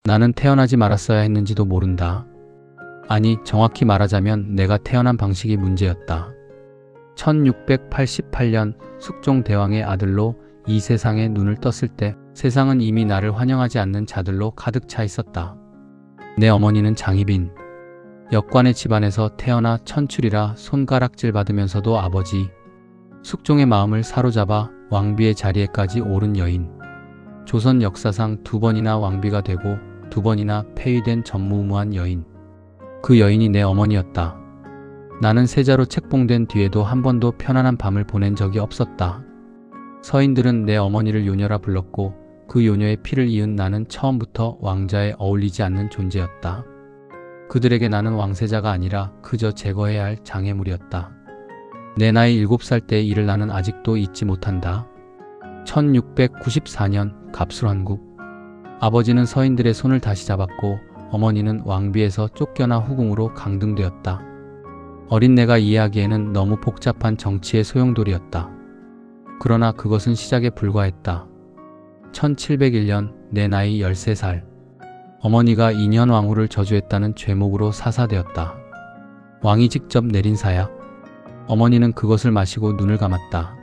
나는 태어나지 말았어야 했는지도 모른다. 아니, 정확히 말하자면 내가 태어난 방식이 문제였다. 1688년 숙종대왕의 아들로 이 세상에 눈을 떴을 때 세상은 이미 나를 환영하지 않는 자들로 가득 차 있었다. 내 어머니는 장희빈. 역관의 집안에서 태어나 천출이라 손가락질 받으면서도 아버지 숙종의 마음을 사로잡아 왕비의 자리에까지 오른 여인. 조선 역사상 2번이나 왕비가 되고 2번이나 폐위된 전무후무한 여인. 그 여인이 내 어머니였다. 나는 세자로 책봉된 뒤에도 한 번도 편안한 밤을 보낸 적이 없었다. 서인들은 내 어머니를 요녀라 불렀고 그 요녀의 피를 이은 나는 처음부터 왕자에 어울리지 않는 존재였다. 그들에게 나는 왕세자가 아니라 그저 제거해야 할 장애물이었다. 내 나이 7살 때의 일을 나는 아직도 잊지 못한다. 1694년 갑술환국. 아버지는 서인들의 손을 다시 잡았고 어머니는 왕비에서 쫓겨나 후궁으로 강등되었다. 어린 내가 이해하기에는 너무 복잡한 정치의 소용돌이였다. 그러나 그것은 시작에 불과했다. 1701년 내 나이 13살. 어머니가 인현왕후를 저주했다는 죄목으로 사사되었다. 왕이 직접 내린 사약. 어머니는 그것을 마시고 눈을 감았다.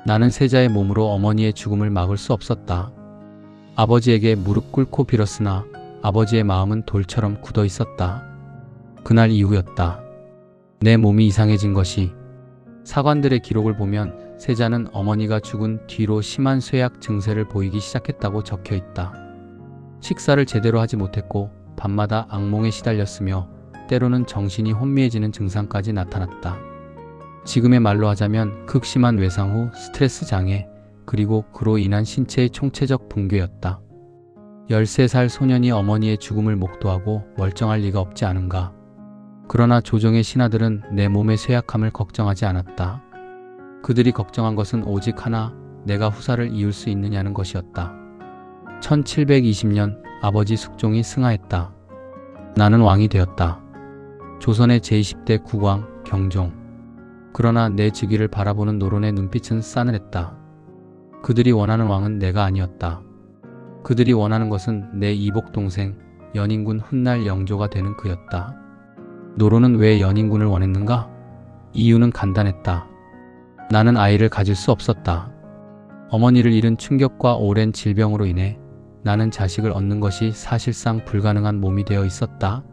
나는 세자의 몸으로 어머니의 죽음을 막을 수 없었다. 아버지에게 무릎 꿇고 빌었으나 아버지의 마음은 돌처럼 굳어 있었다. 그날 이후였다. 내 몸이 이상해진 것이. 사관들의 기록을 보면 세자는 어머니가 죽은 뒤로 심한 쇠약 증세를 보이기 시작했다고 적혀 있다. 식사를 제대로 하지 못했고 밤마다 악몽에 시달렸으며 때로는 정신이 혼미해지는 증상까지 나타났다. 지금의 말로 하자면 극심한 외상 후 스트레스 장애, 그리고 그로 인한 신체의 총체적 붕괴였다. 13살 소년이 어머니의 죽음을 목도하고 멀쩡할 리가 없지 않은가. 그러나 조정의 신하들은 내 몸의 쇠약함을 걱정하지 않았다. 그들이 걱정한 것은 오직 하나, 내가 후사를 이을 수 있느냐는 것이었다. 1720년 아버지 숙종이 승하했다. 나는 왕이 되었다. 조선의 제20대 국왕 경종. 그러나 내 즉위를 바라보는 노론의 눈빛은 싸늘했다. 그들이 원하는 왕은 내가 아니었다. 그들이 원하는 것은 내 이복 동생 연인군 훗날 영조가 되는 그였다. 노론은 왜 연인군을 원했는가? 이유는 간단했다. 나는 아이를 가질 수 없었다. 어머니를 잃은 충격과 오랜 질병으로 인해 나는 자식을 얻는 것이 사실상 불가능한 몸이 되어 있었다.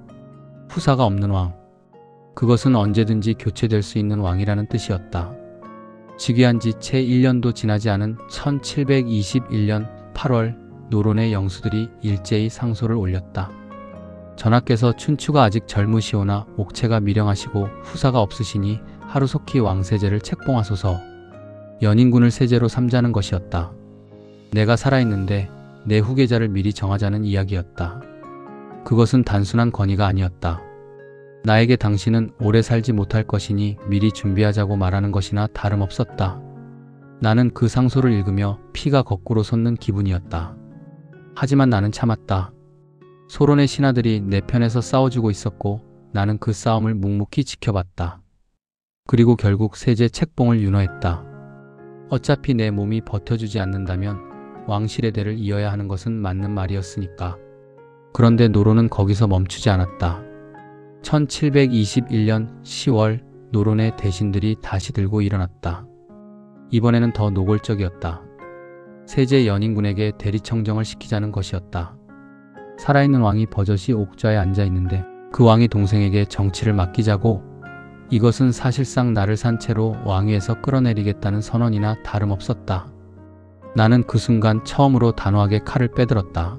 후사가 없는 왕. 그것은 언제든지 교체될 수 있는 왕이라는 뜻이었다. 즉위한 지 채 1년도 지나지 않은 1721년 8월 노론의 영수들이 일제히 상소를 올렸다. 전하께서 춘추가 아직 젊으시오나 옥체가 미령하시고 후사가 없으시니 하루속히 왕세제를 책봉하소서. 연인군을 세제로 삼자는 것이었다. 내가 살아있는데 내 후계자를 미리 정하자는 이야기였다. 그것은 단순한 건의가 아니었다. 나에게 당신은 오래 살지 못할 것이니 미리 준비하자고 말하는 것이나 다름없었다. 나는 그 상소를 읽으며 피가 거꾸로 솟는 기분이었다. 하지만 나는 참았다. 소론의 신하들이 내 편에서 싸워주고 있었고 나는 그 싸움을 묵묵히 지켜봤다. 그리고 결국 세제 책봉을 윤허했다. 어차피 내 몸이 버텨주지 않는다면 왕실의 대를 이어야 하는 것은 맞는 말이었으니까. 그런데 노론은 거기서 멈추지 않았다. 1721년 10월 노론의 대신들이 다시 들고 일어났다. 이번에는 더 노골적이었다. 세제 연인군에게 대리청정을 시키자는 것이었다. 살아있는 왕이 버젓이 옥좌에 앉아있는데 그 왕이 동생에게 정치를 맡기자고. 이것은 사실상 나를 산 채로 왕위에서 끌어내리겠다는 선언이나 다름없었다. 나는 그 순간 처음으로 단호하게 칼을 빼들었다.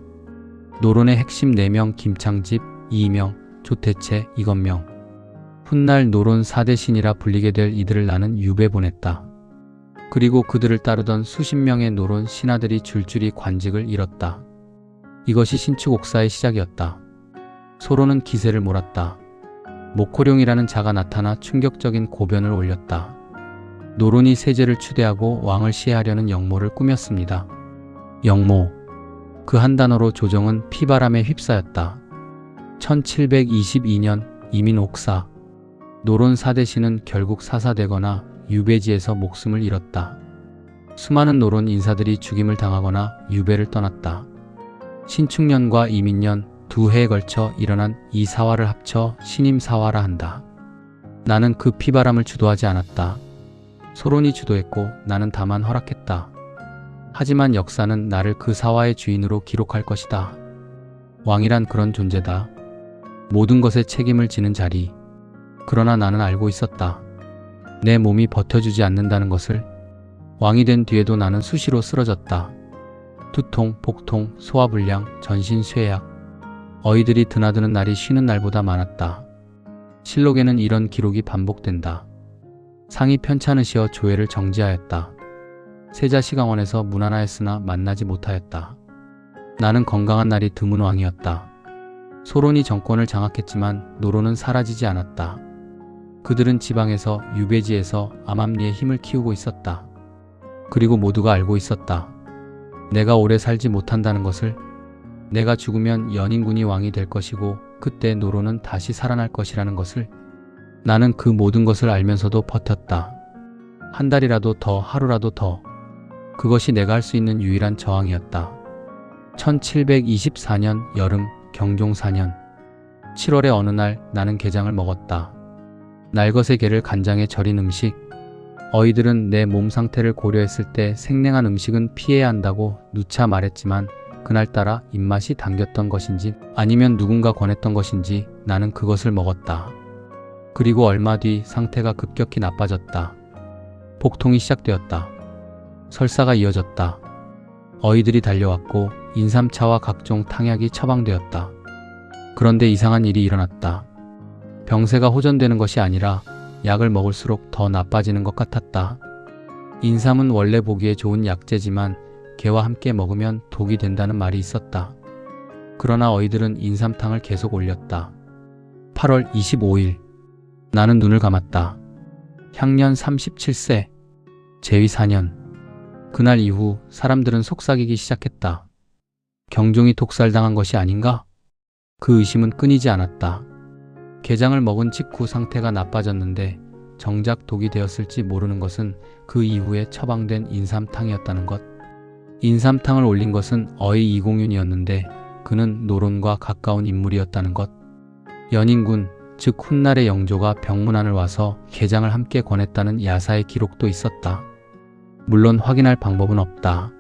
노론의 핵심 4명 김창집, 이명, 조태채, 이건명. 훗날 노론 4대 신이라 불리게 될 이들을 나는 유배 보냈다. 그리고 그들을 따르던 수십 명의 노론 신하들이 줄줄이 관직을 잃었다. 이것이 신축옥사의 시작이었다. 소론은 기세를 몰았다. 목호룡이라는 자가 나타나 충격적인 고변을 올렸다. 노론이 세제를 추대하고 왕을 시해하려는 영모를 꾸몄습니다. 영모. 그 한 단어로 조정은 피바람에 휩싸였다. 1722년 이민옥사. 노론 4대 신은 결국 사사되거나 유배지에서 목숨을 잃었다. 수많은 노론 인사들이 죽임을 당하거나 유배를 떠났다. 신축년과 이민년 두 해에 걸쳐 일어난 이 사화를 합쳐 신임사화라 한다. 나는 그 피바람을 주도하지 않았다. 소론이 주도했고 나는 다만 허락했다. 하지만 역사는 나를 그 사화의 주인으로 기록할 것이다. 왕이란 그런 존재다. 모든 것에 책임을 지는 자리. 그러나 나는 알고 있었다. 내 몸이 버텨주지 않는다는 것을. 왕이 된 뒤에도 나는 수시로 쓰러졌다. 두통, 복통, 소화불량, 전신 쇠약. 어이들이 드나드는 날이 쉬는 날보다 많았다. 실록에는 이런 기록이 반복된다. 상이 편찮으시어 조회를 정지하였다. 세자시강원에서 문안하였으나 만나지 못하였다. 나는 건강한 날이 드문 왕이었다. 소론이 정권을 장악했지만 노론은 사라지지 않았다. 그들은 지방에서 유배지에서 암암리의 힘을 키우고 있었다. 그리고 모두가 알고 있었다. 내가 오래 살지 못한다는 것을. 내가 죽으면 연인군이 왕이 될 것이고 그때 노론은 다시 살아날 것이라는 것을. 나는 그 모든 것을 알면서도 버텼다. 한 달이라도 더, 하루라도 더. 그것이 내가 할 수 있는 유일한 저항이었다. 1724년 여름 경종 4년 7월의 어느 날 나는 게장을 먹었다. 날것의 게를 간장에 절인 음식. 어이들은 내 몸 상태를 고려했을 때 생냉한 음식은 피해야 한다고 누차 말했지만 그날따라 입맛이 당겼던 것인지 아니면 누군가 권했던 것인지 나는 그것을 먹었다. 그리고 얼마 뒤 상태가 급격히 나빠졌다. 복통이 시작되었다. 설사가 이어졌다. 어이들이 달려왔고 인삼차와 각종 탕약이 처방되었다. 그런데 이상한 일이 일어났다. 병세가 호전되는 것이 아니라 약을 먹을수록 더 나빠지는 것 같았다. 인삼은 원래 보기에 좋은 약재지만 게와 함께 먹으면 독이 된다는 말이 있었다. 그러나 어이들은 인삼탕을 계속 올렸다. 8월 25일 나는 눈을 감았다. 향년 37세, 재위 4년. 그날 이후 사람들은 속삭이기 시작했다. 경종이 독살당한 것이 아닌가? 그 의심은 끊이지 않았다. 게장을 먹은 직후 상태가 나빠졌는데 정작 독이 되었을지 모르는 것은 그 이후에 처방된 인삼탕이었다는 것. 인삼탕을 올린 것은 어이 이공윤이었는데 그는 노론과 가까운 인물이었다는 것. 연인군, 즉 훗날의 영조가 병문안을 와서 게장을 함께 권했다는 야사의 기록도 있었다. 물론 확인할 방법은 없다.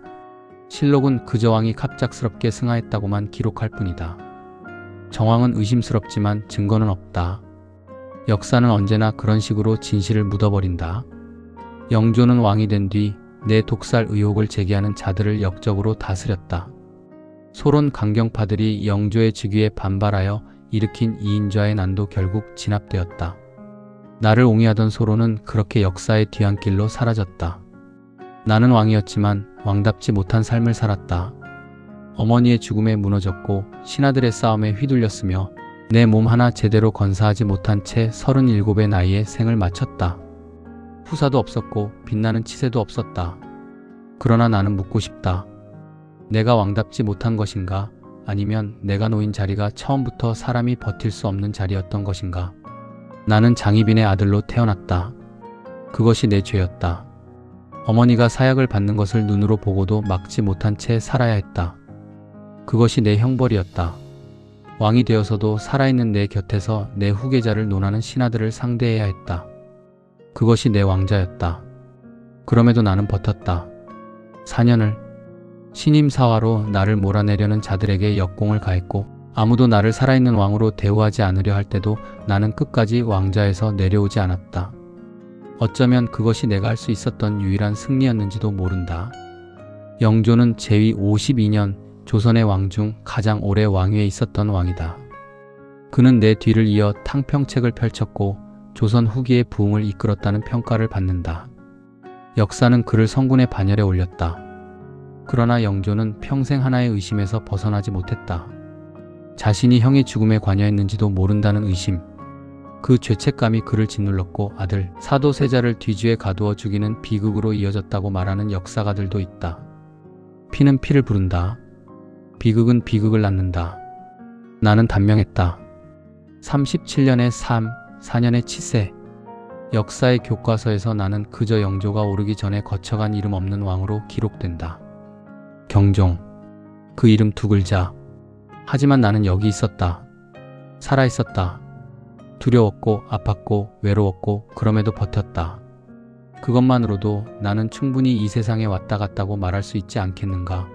실록은 그저 왕이 갑작스럽게 승하했다고만 기록할 뿐이다. 정황은 의심스럽지만 증거는 없다. 역사는 언제나 그런 식으로 진실을 묻어버린다. 영조는 왕이 된 뒤 내 독살 의혹을 제기하는 자들을 역적으로 다스렸다. 소론 강경파들이 영조의 즉위에 반발하여 일으킨 이인좌의 난도 결국 진압되었다. 나를 옹이하던 소론은 그렇게 역사의 뒤안길로 사라졌다. 나는 왕이었지만 왕답지 못한 삶을 살았다. 어머니의 죽음에 무너졌고 신하들의 싸움에 휘둘렸으며 내 몸 하나 제대로 건사하지 못한 채 37의 나이에 생을 마쳤다. 후사도 없었고 빛나는 치세도 없었다. 그러나 나는 묻고 싶다. 내가 왕답지 못한 것인가? 아니면 내가 놓인 자리가 처음부터 사람이 버틸 수 없는 자리였던 것인가? 나는 장희빈의 아들로 태어났다. 그것이 내 죄였다. 어머니가 사약을 받는 것을 눈으로 보고도 막지 못한 채 살아야 했다. 그것이 내 형벌이었다. 왕이 되어서도 살아있는 내 곁에서 내 후계자를 논하는 신하들을 상대해야 했다. 그것이 내 왕자였다. 그럼에도 나는 버텼다. 4년을 신임사화로 나를 몰아내려는 자들에게 역공을 가했고 아무도 나를 살아있는 왕으로 대우하지 않으려 할 때도 나는 끝까지 왕자에서 내려오지 않았다. 어쩌면 그것이 내가 할 수 있었던 유일한 승리였는지도 모른다. 영조는 재위 52년 조선의 왕 중 가장 오래 왕위에 있었던 왕이다. 그는 내 뒤를 이어 탕평책을 펼쳤고 조선 후기의 부흥을 이끌었다는 평가를 받는다. 역사는 그를 성군의 반열에 올렸다. 그러나 영조는 평생 하나의 의심에서 벗어나지 못했다. 자신이 형의 죽음에 관여했는지도 모른다는 의심. 그 죄책감이 그를 짓눌렀고 아들 사도세자를 뒤주에 가두어 죽이는 비극으로 이어졌다고 말하는 역사가들도 있다. 피는 피를 부른다. 비극은 비극을 낳는다. 나는 단명했다. 37년의 삶, 4년의 치세. 역사의 교과서에서 나는 그저 영조가 오르기 전에 거쳐간 이름 없는 왕으로 기록된다. 경종. 그 이름 두 글자. 하지만 나는 여기 있었다. 살아 있었다. 두려웠고 아팠고 외로웠고 그럼에도 버텼다. 그것만으로도 나는 충분히 이 세상에 왔다 갔다고 말할 수 있지 않겠는가.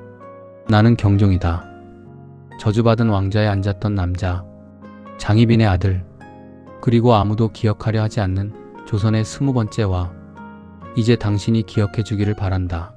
나는 경종이다. 저주받은 왕좌에 앉았던 남자, 장희빈의 아들, 그리고 아무도 기억하려 하지 않는 조선의 20번째 와. 이제 당신이 기억해 주기를 바란다.